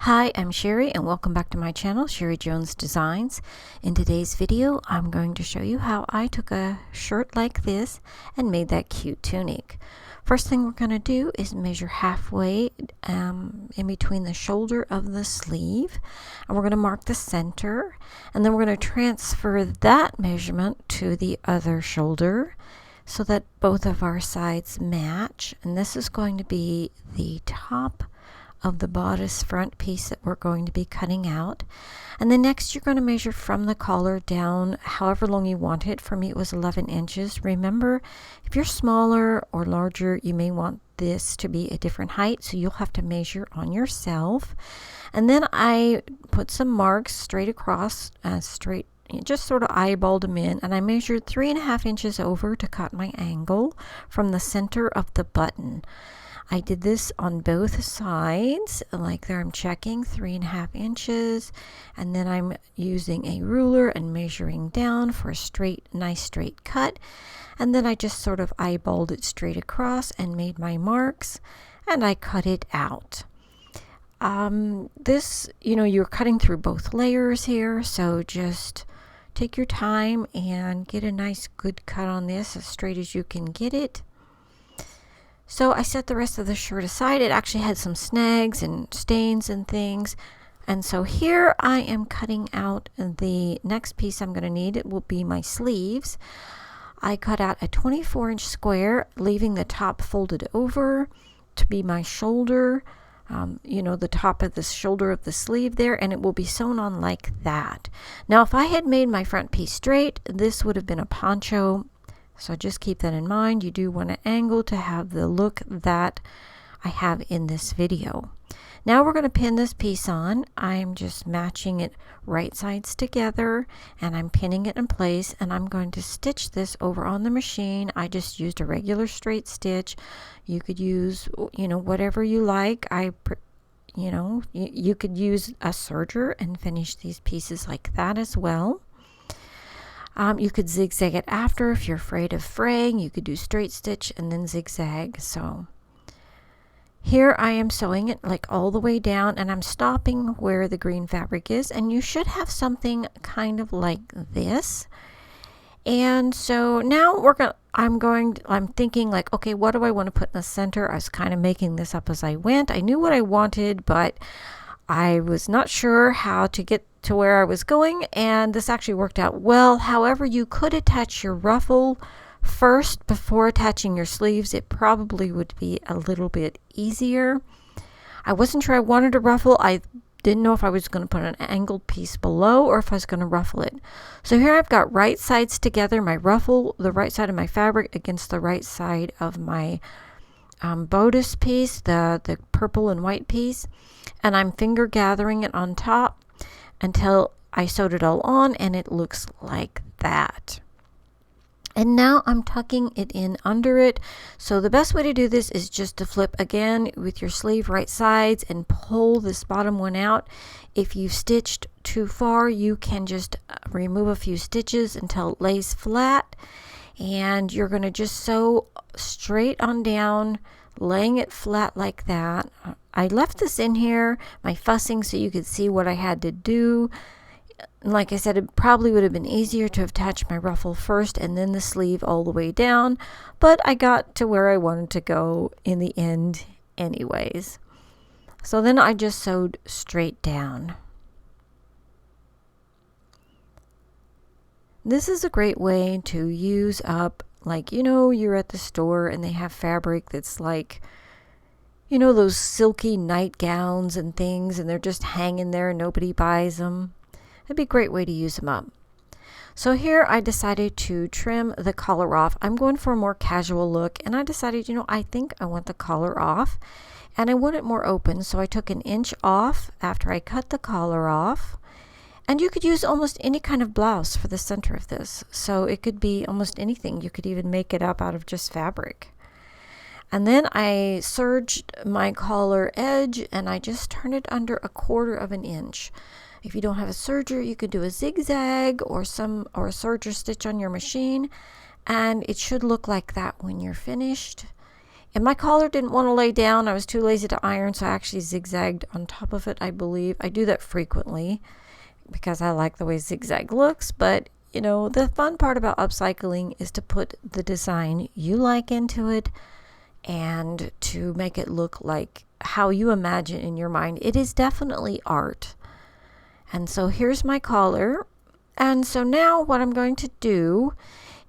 Hi, I'm Sherry and welcome back to my channel, Sherry Jones Designs. In today's video, I'm going to show you how I took a shirt like this and made that cute tunic. First thing we're going to do is measure halfway in between the shoulder of the sleeve, and we're going to mark the center, and then we're going to transfer that measurement to the other shoulder so that both of our sides match. And this is going to be the top of the bodice front piece that we're going to be cutting out. And then next you're going to measure from the collar down however long you want it. For me it was 11 inches. Remember, if you're smaller or larger, you may want this to be a different height, so you'll have to measure on yourself. And then I put some marks straight across, just sort of eyeballed them in, and I measured 3.5 inches over to cut my angle from the center of the button. I did this on both sides, like there I'm checking 3.5 inches, and then I'm using a ruler and measuring down for a nice straight cut, and then I just sort of eyeballed it straight across and made my marks, and I cut it out. This, you're cutting through both layers here, so just take your time and get a nice good cut on this as straight as you can get it. So I set the rest of the shirt aside. It actually had some snags and stains and things. And so here I am cutting out the next piece I'm going to need. It will be my sleeves. I cut out a 24-inch square, leaving the top folded over to be my shoulder, the top of the shoulder of the sleeve there, and it will be sewn on like that. Now, if I had made my front piece straight, this would have been a poncho. So just keep that in mind. You do want to angle to have the look that I have in this video. Now we're going to pin this piece on. I'm just matching it right sides together, and I'm pinning it in place, and I'm going to stitch this over on the machine. I just used a regular straight stitch. You could use, whatever you like. You could use a serger and finish these pieces like that as well. You could zigzag it after if you're afraid of fraying. You could do straight stitch and then zigzag. So here I am sewing it like all the way down, and I'm stopping where the green fabric is, and you should have something kind of like this. And so now I'm thinking like, okay, what do I want to put in the center? I was kind of making this up as I went. I knew what I wanted, but I was not sure how to get to where I was going, and this actually worked out well. However, you could attach your ruffle first before attaching your sleeves. It probably would be a little bit easier. I wasn't sure I wanted a ruffle. I didn't know if I was going to put an angled piece below or if I was going to ruffle it. So here I've got right sides together, my ruffle, the right side of my fabric against the right side of my bodice piece, the purple and white piece, and I'm finger gathering it on top until I sewed it all on, and it looks like that. And now I'm tucking it in under it. So the best way to do this is just to flip again with your sleeve right sides and pull this bottom one out. If you've stitched too far, you can just remove a few stitches until it lays flat, and you're going to just sew straight on down, laying it flat like that. I left this in here, my fussing, so you could see what I had to do. Like I said, it probably would have been easier to attach my ruffle first and then the sleeve all the way down, but I got to where I wanted to go in the end anyways. So then I just sewed straight down. This is a great way to use up, like, you're at the store and they have fabric that's like, those silky nightgowns and things, and they're just hanging there and nobody buys them. It'd be a great way to use them up. So here I decided to trim the collar off. I'm going for a more casual look, and I decided, I think I want the collar off, and I want it more open. So I took 1 inch off after I cut the collar off. And you could use almost any kind of blouse for the center of this. So it could be almost anything. You could even make it up out of just fabric. And then I serged my collar edge, and I just turned it under 1/4 inch. If you don't have a serger, you could do a zigzag or a serger stitch on your machine, and it should look like that when you're finished. And my collar didn't want to lay down. I was too lazy to iron, so I actually zigzagged on top of it, I believe. I do that frequently because I like the way zigzag looks. But, you know, the fun part about upcycling is to put the design you like into it and to make it look like how you imagine in your mind. It is definitely art. And so here's my collar. And so now what I'm going to do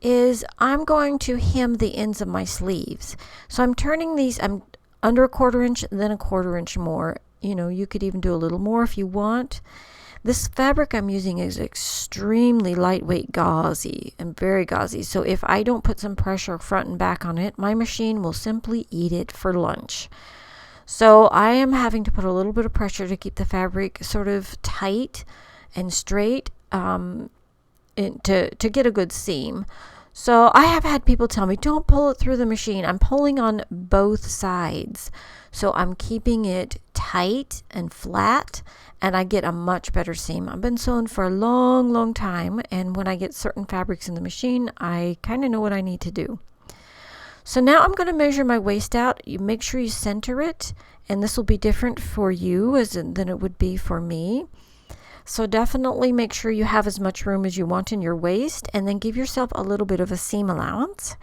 is I'm going to hem the ends of my sleeves. So I'm turning these, I'm under a 1/4 inch, then a 1/4 inch more. You know, you could even do a little more if you want. This fabric I'm using is extremely lightweight gauzy and very gauzy. So if I don't put some pressure front and back on it, my machine will simply eat it for lunch. So I am having to put a little bit of pressure to keep the fabric sort of tight and straight, to get a good seam. So I have had people tell me, don't pull it through the machine. I'm pulling on both sides. So I'm keeping it tight and flat, and I get a much better seam. I've been sewing for a long, long time, and when I get certain fabrics in the machine, I kind of know what I need to do. So now I'm going to measure my waist out. You make sure you center it, and this will be different for you than it would be for me. So definitely make sure you have as much room as you want in your waist, and then give yourself a little bit of a seam allowance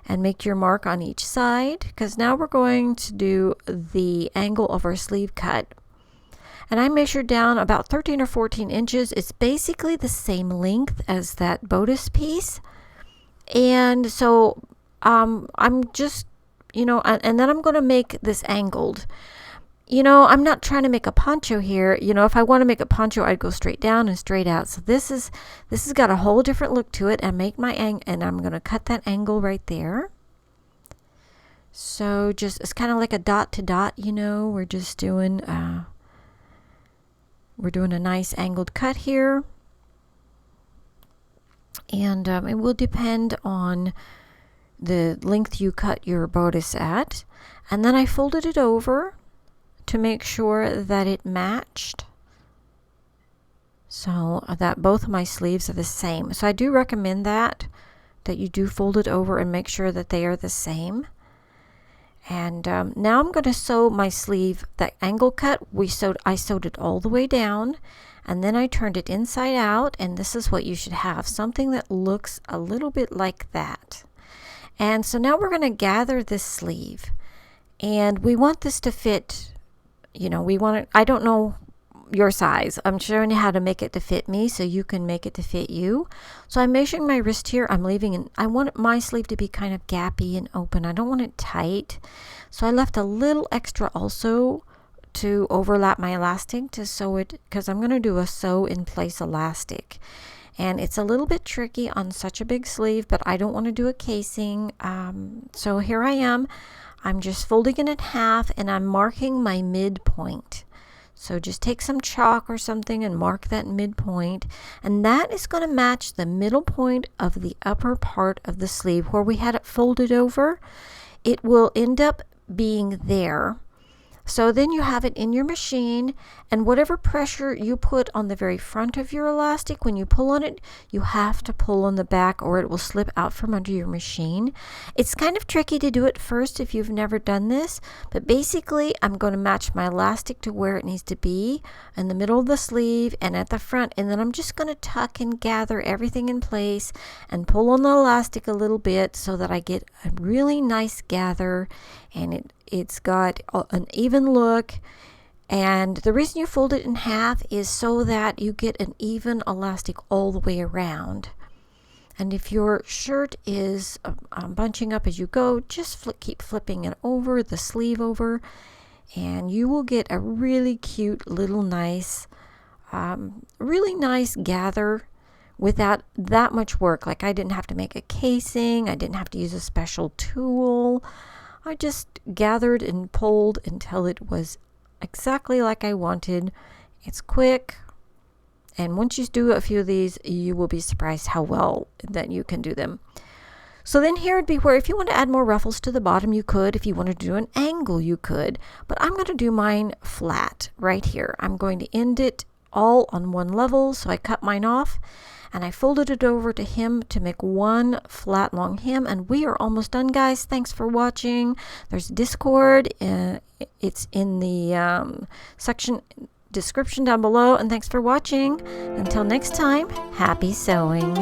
and make your mark on each side, because now we're going to do the angle of our sleeve cut. And I measured down about 13 or 14 inches. It's basically the same length as that bodice piece. And so I'm just, you know, and then I'm going to make this angled. You know, I'm not trying to make a poncho here. You know, if I want to make a poncho, I'd go straight down and straight out. So this has got a whole different look to it, and make my and I'm going to cut that angle right there. So just, it's kind of like a dot to dot, you know, we're just doing we're doing a nice angled cut here. And it will depend on the length you cut your bodice at. And then I folded it over to make sure that it matched, so that both of my sleeves are the same. So I do recommend that you do fold it over and make sure that they are the same. And now I'm going to sew my sleeve. That angle cut, I sewed it all the way down, and then I turned it inside out, and this is what you should have, something that looks a little bit like that. And so now we're going to gather this sleeve, and we want this to fit. You know, we want it, I don't know your size. I'm showing you how to make it to fit me so you can make it to fit you. So I'm measuring my wrist here. I'm leaving, and I want my sleeve to be kind of gappy and open. I don't want it tight. So I left a little extra also to overlap my elastic to sew it, because I'm going to do a sew in place elastic. And it's a little bit tricky on such a big sleeve, but I don't want to do a casing. So here I am. I'm just folding it in half, and I'm marking my midpoint. So just take some chalk or something and mark that midpoint, and that is going to match the middle point of the upper part of the sleeve where we had it folded over. It will end up being there. So then you have it in your machine, and whatever pressure you put on the very front of your elastic, when you pull on it, you have to pull on the back or it will slip out from under your machine. It's kind of tricky to do it first if you've never done this, but basically I'm going to match my elastic to where it needs to be in the middle of the sleeve and at the front, and then I'm just going to tuck and gather everything in place and pull on the elastic a little bit so that I get a really nice gather, and it's got an even look. And the reason you fold it in half is so that you get an even elastic all the way around. And if your shirt is bunching up as you go, just keep flipping it over, the sleeve over, and you will get a really cute little nice, really nice gather without that much work. Like, I didn't have to make a casing, I didn't have to use a special tool. I just gathered and pulled until it was exactly like I wanted. It's quick, and once you do a few of these, you will be surprised how well that you can do them. So then here would be where if you want to add more ruffles to the bottom, you could. If you wanted to do an angle, you could. But I'm going to do mine flat right here. I'm going to end it all on one level, so I cut mine off and I folded it over to hem to make one flat long hem, and we are almost done, guys. Thanks for watching. There's Discord, it's in the section description down below, and thanks for watching. Until next time, happy sewing.